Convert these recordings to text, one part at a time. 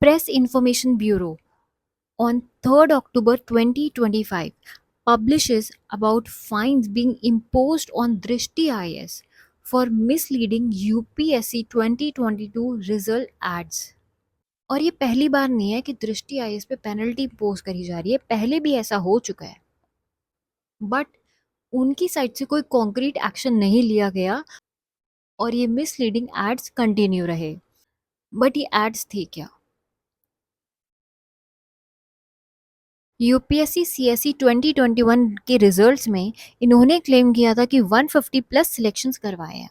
Press Information Bureau on 3rd October 2025 publishes about fines being imposed on Drishti IS for misleading UPSC 2022 result ads. और ये पहली बार नहीं है कि दृष्टि आईएएस पे पेनल्टी इम्पोज करी जा रही है, पहले भी ऐसा हो चुका है, बट उनकी साइड से कोई कॉन्क्रीट एक्शन नहीं लिया गया और ये मिसलीडिंग एड्स कंटिन्यू रहे। बट ये एड्स थे क्या? यूपीएससी सीएसई 2021 के रिजल्ट्स में इन्होंने क्लेम किया था कि 150 प्लस सिलेक्शंस करवाए हैं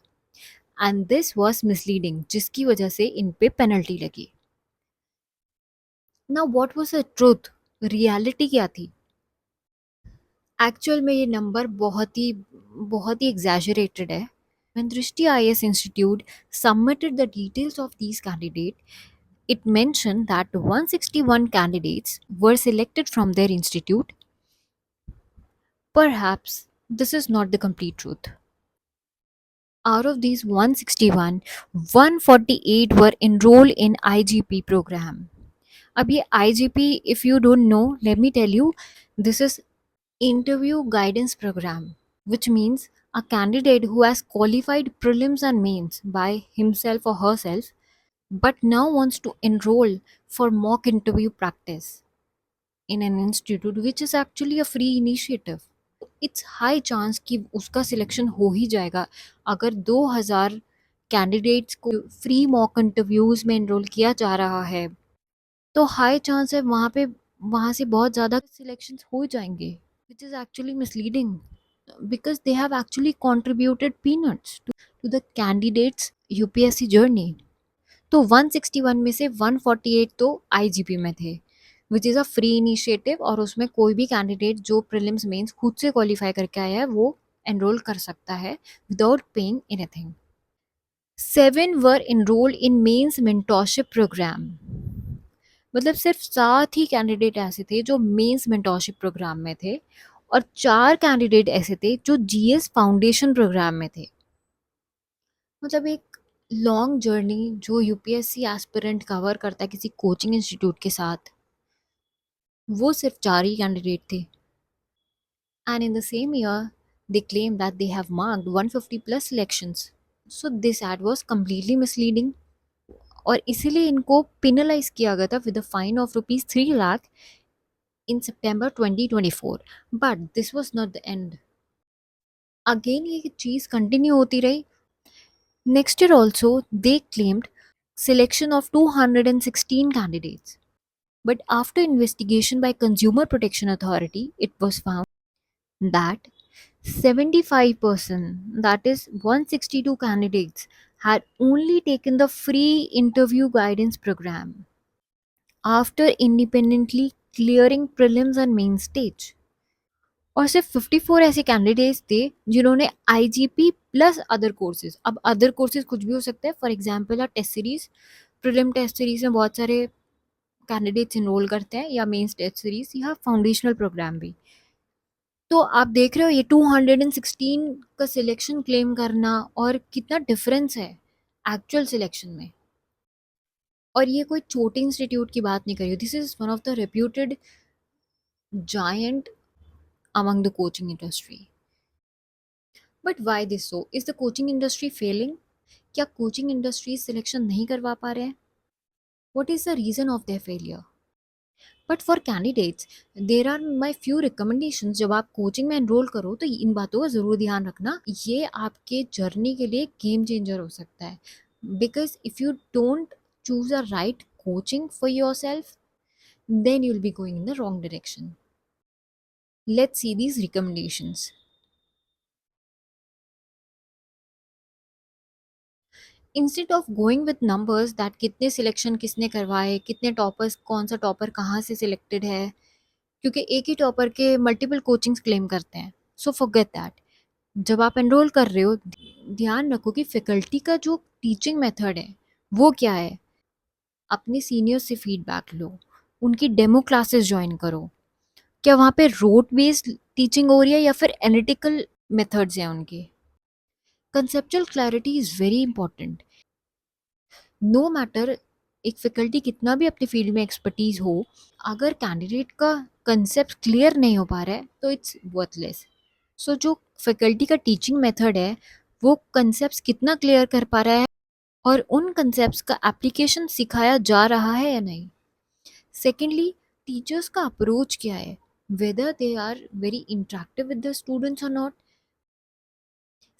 एंड दिस वाज मिसलीडिंग, जिसकी वजह से इन पे पेनल्टी लगी। Now what was the truth? Reality क्या थी? एक्चुअल में ये नंबर बहुत ही एग्जैजरेटेड है। When Drishti IAS Institute submitted the details of these candidates, it mentioned that 161 candidates were selected from their institute. Perhaps this is not the complete truth. Out of these 161, 148 were enrolled in IGP program. अब ये IGP, if you don't know, let me tell you, this is Interview Guidance Program, which means a candidate who has qualified prelims and mains by himself or herself but now wants to enroll for mock interview practice in an institute which is actually a free initiative. It's high chance कि उसका selection हो ही जाएगा। अगर 2000 candidates को free mock interviews में enrol किया जा रहा है तो हाई चांस है वहाँ से बहुत ज़्यादा सिलेक्शंस हो जाएंगे, which is actually misleading because they have actually contributed peanuts to the candidates UPSC journey. तो 161 में से 148 तो आईजीपी में थे, which is a free initiative, और उसमें कोई भी कैंडिडेट जो प्रीलिम्स मेंस खुद से क्वालिफाई करके आया है वो एनरोल कर सकता है without paying anything. 7 were enrolled in mains mentorship programme. मतलब सिर्फ 7 ही कैंडिडेट ऐसे थे जो मेंस मेंटोरशिप प्रोग्राम में थे और 4 कैंडिडेट ऐसे थे जो जीएस फाउंडेशन प्रोग्राम में थे। मतलब एक लॉन्ग जर्नी जो यूपीएससी एस्पिरेंट कवर करता है किसी कोचिंग इंस्टीट्यूट के साथ, वो सिर्फ 4 ही कैंडिडेट थे। And in the same year they claim that they have marked 150 plus selections. So this ad was completely misleading और इसीलिए इनको पिनलाइज किया गया था with a fine of ₹3 lakh in September 2024. But this was not the end. Again ये चीज़ continue होती रही। Next year also they claimed selection of 216 candidates. But after investigation by Consumer Protection Authority, it was found that 75%, that is 162 candidates, had only taken the free interview guidance program after independently clearing prelims and main stage. और सिर्फ 54 ऐसे candidates थे जिन्होंने IGP plus other courses, अब other courses कुछ भी हो सकता है, for example test series, prelim test series में बहुत सारे कैंडिडेट्स इनरोल करते हैं, या मेंस टेस्ट सीरीज या फाउंडेशनल प्रोग्राम भी। तो आप देख रहे हो ये 216 का सिलेक्शन क्लेम करना और कितना डिफरेंस है एक्चुअल सिलेक्शन में। और ये कोई छोटे इंस्टीट्यूट की बात नहीं कर रही, this is one of the reputed giant among the coaching industry. But why this so? Is the coaching industry failing? क्या कोचिंग इंडस्ट्री सिलेक्शन नहीं करवा पा रहे हैं? What is the reason of their failure? But for candidates there are my few recommendation. जब आप coaching में enrol करो तो इन बातों का ज़रूर ध्यान रखना, ये आपके जर्नी के लिए गेम चेंजर हो सकता है। Because if you don't choose a right coaching for your self then you'll be going in the wrong direction. Let's see these recommendations. Instead of going with numbers that कितने selection किसने करवाए, कितने toppers, कौन सा topper कहाँ से selected है, क्योंकि एक ही टॉपर के मल्टीपल कोचिंग्स क्लेम करते हैं, सो फॉरगेट दैट। जब आप एनरोल कर रहे हो ध्यान रखो कि फैकल्टी का जो टीचिंग मेथड है वो क्या है। अपने सीनियर्स से फीडबैक लो, उनकी डेमो क्लासेस ज्वाइन करो, क्या वहाँ पे रोड बेस्ड टीचिंग हो रही है या फिर एनालिटिकल मेथड्स हैं उनके। Conceptual clarity is very important. No matter एक फैकल्टी कितना भी अपने फील्ड में एक्सपर्टीज हो, अगर कैंडिडेट का कंसेप्ट क्लियर नहीं हो पा रहा है तो इट्स वर्थलेस। सो जो फैकल्टी का टीचिंग मेथड है वो कंसेप्ट कितना क्लियर कर पा रहा है और उन कंसेप्ट्स का एप्लीकेशन सिखाया जा रहा है या नहीं। सेकेंडली, टीचर्स का अप्रोच क्या है, whether they are very interactive with the students or not,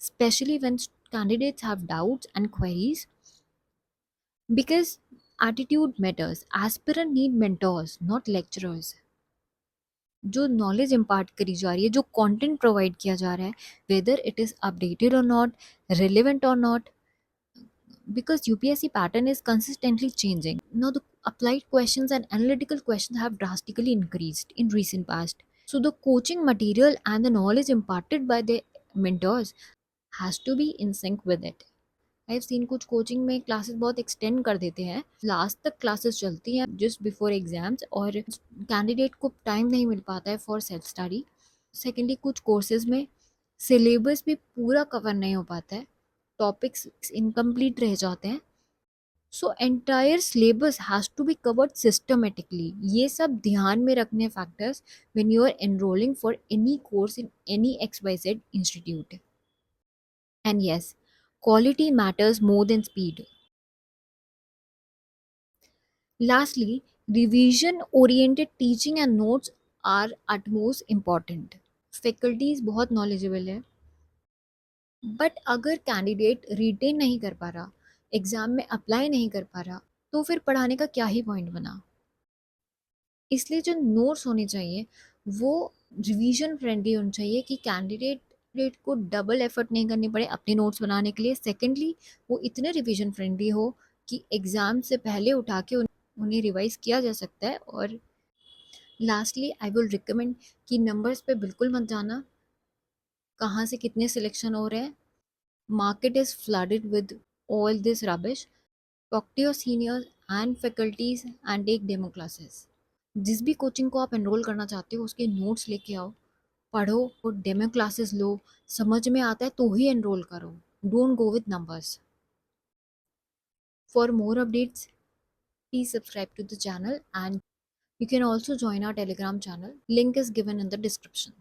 especially when candidates have doubts and queries, because attitude matters. Aspirant need mentors, not lecturers. जो नॉलेज इम्पार्ट करी जा रही है, जो कंटेंट प्रोवाइड किया जा रहा है, वेदर इट इज़ अपडेटेड और not, relevant or not, because UPSC pattern is consistently changing. Now the applied questions and analytical questions have drastically increased in recent past. So the coaching material and the knowledge imparted by the mentors has to be in sync with it. I have seen कुछ coaching में classes बहुत extend कर देते हैं, last तक classes चलती हैं just before exams, और कैंडिडेट को टाइम नहीं मिल पाता है फॉर सेल्फ स्टडी। सेकेंडली, कुछ कोर्सेज में सिलेबस भी पूरा कवर नहीं हो पाता है, टॉपिक्स इनकम्प्लीट रह जाते हैं। So entire syllabus has to be covered systematically. ये सब ध्यान में रखने factors when you are enrolling for any course in any XYZ institute. And yes, quality matters more than speed. Lastly, revision oriented teaching and notes are utmost important. Faculties बहुत knowledgeable है, but अगर candidate retain नहीं कर पा रहा, exam में apply नहीं कर पा रहा, तो फिर पढ़ाने का क्या ही पॉइंट बना। इसलिए जो नोट्स होने चाहिए वो रिवीजन फ्रेंडली होने चाहिए कि कैंडिडेट को डबल एफर्ट नहीं करनी पड़े अपने नोट्स बनाने के लिए। सेकेंडली, वो इतने रिवीजन फ्रेंडली हो कि एग्ज़ाम से पहले उठा के उन्हें रिवाइज किया जा सकता है। और लास्टली, आई विल रिकमेंड कि नंबर्स पे बिल्कुल मत जाना, कहाँ से कितने सिलेक्शन हो रहे हैं। Market is flooded with all this rubbish. Talk to your seniors and faculties and take demo classes. जिस भी कोचिंग को आप एनरोल करना चाहते हो उसके नोट्स लेके आओ, पढ़ो और डेमो क्लासेस लो, समझ में आता है तो ही एनरोल करो, don't go with numbers. For more updates, please subscribe to the channel, and you can also join our Telegram channel. Link is given in the description.